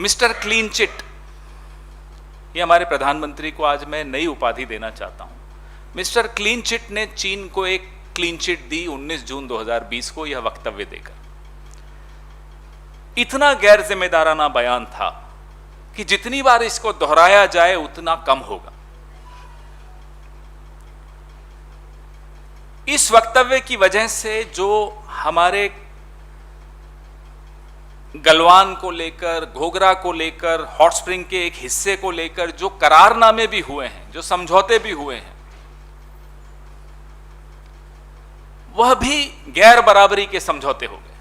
Mister clean chit, ये हमारे प्रधानमंत्री को आज मैं नई उपाधि देना चाहता हूं। मिस्टर क्लीन चिट ने चीन को एक क्लीन चिट दी 19 जून 2020 को यह वक्तव्य देकर। इतना गैर जिम्मेदाराना बयान था कि जितनी बार इसको दोहराया जाए उतना कम होगा। इस वक्तव्य की वजह से जो हमारे गलवान को लेकर, घोघरा को लेकर, हॉट स्प्रिंग के एक हिस्से को लेकर जो करारनामे भी हुए हैं, जो समझौते भी हुए हैं, वह भी गैर बराबरी के समझौते हो गए।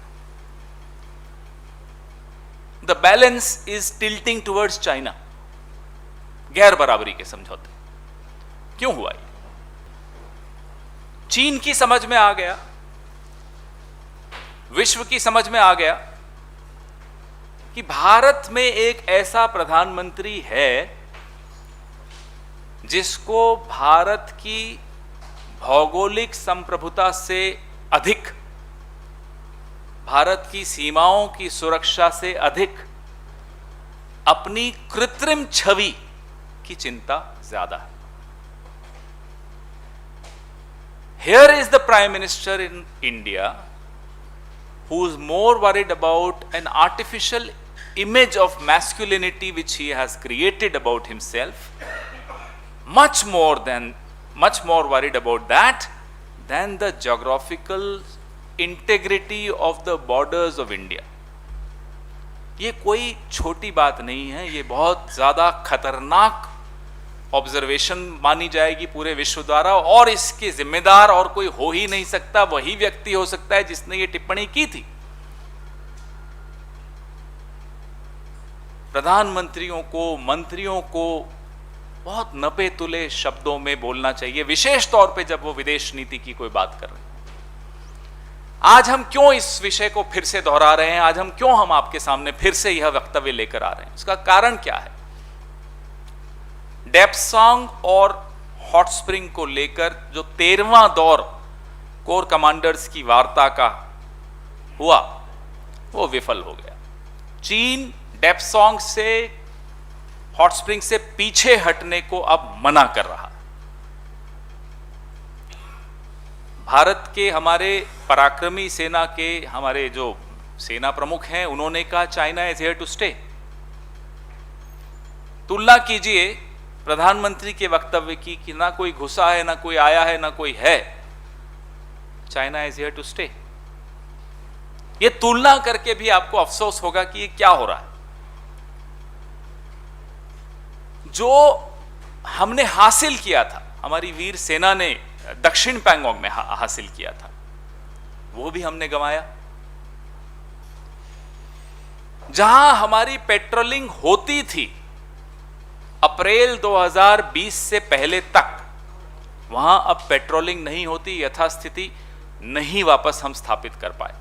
The balance is tilting towards China. गैर बराबरी के समझौते क्यों हुआ? ये चीन की समझ में आ गया, विश्व की समझ में आ गया कि भारत में एक ऐसा प्रधानमंत्री है जिसको भारत की भौगोलिक संप्रभुता से अधिक, भारत की सीमाओं की सुरक्षा से अधिक अपनी कृत्रिम छवि की चिंता ज्यादा है। Here is the Prime Minister in India who is more worried about an artificial image of masculinity which he has created about himself, much more worried about that than the geographical integrity of the borders of India. ये कोई छोटी बात नहीं है, ये बहुत ज्यादा खतरनाक ऑब्जर्वेशन मानी जाएगी पूरे विश्व द्वारा, और इसके जिम्मेदार और कोई हो ही नहीं सकता। वही व्यक्ति हो सकता है जिसने ये टिप्पणी की थी। प्रधानमंत्रियों को, मंत्रियों को बहुत नपे तुले शब्दों में बोलना चाहिए, विशेष तौर पे जब वो विदेश नीति की कोई बात कर रहे हैं। आज हम क्यों इस विषय को फिर से दोहरा रहे हैं, आज हम क्यों आपके सामने फिर से यह वक्तव्य लेकर आ रहे हैं, उसका कारण क्या है? डेप्सांग और हॉट स्प्रिंग को लेकर जो 13वां दौर कोर कमांडर्स की वार्ता का हुआ वो विफल हो गया। चीन डेप्सांग से, हॉट स्प्रिंग से पीछे हटने को अब मना कर रहा। भारत के हमारे पराक्रमी सेना के हमारे जो सेना प्रमुख हैं उन्होंने कहा China is here to stay. तुलना कीजिए प्रधानमंत्री के वक्तव्य की कि ना कोई घुसा है, ना कोई आया है, ना कोई है, China is here to stay. ये तुलना करके भी आपको अफसोस होगा कि ये क्या हो रहा है। जो हमने हासिल किया था, हमारी वीर सेना ने दक्षिण पैंगोंग में हासिल किया था, वो भी हमने गंवाया। जहां हमारी पेट्रोलिंग होती थी अप्रैल 2020 से पहले तक, वहां अब पेट्रोलिंग नहीं होती, यथास्थिति नहीं वापस हम स्थापित कर पाए।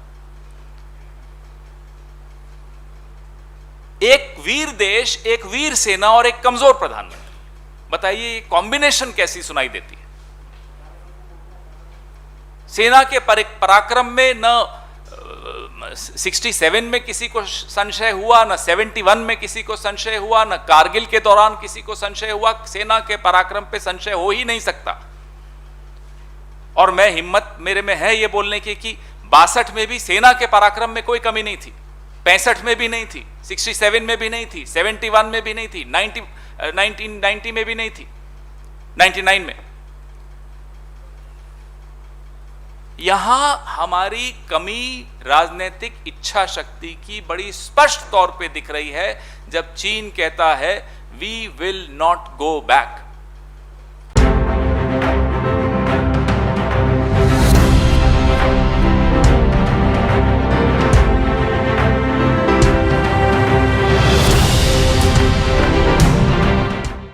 एक वीर देश, एक वीर सेना और एक कमजोर प्रधानमंत्री, बताइए ये कॉम्बिनेशन कैसी सुनाई देती है? सेना के पराक्रम में न 67 में किसी को संशय हुआ, न 71 में किसी को संशय हुआ, न कारगिल के दौरान किसी को संशय हुआ। सेना के पराक्रम पे संशय हो ही नहीं सकता। और मैं हिम्मत मेरे में है ये बोलने की कि 62 में भी सेना के पराक्रम में कोई कमी नहीं थी, 65 में भी नहीं थी, 67 में भी नहीं थी, 71 में भी नहीं थी, 1990 में भी नहीं थी, 99 में। यहां हमारी कमी राजनीतिक इच्छा शक्ति की बड़ी स्पष्ट तौर पे दिख रही है, जब चीन कहता है we will not go back.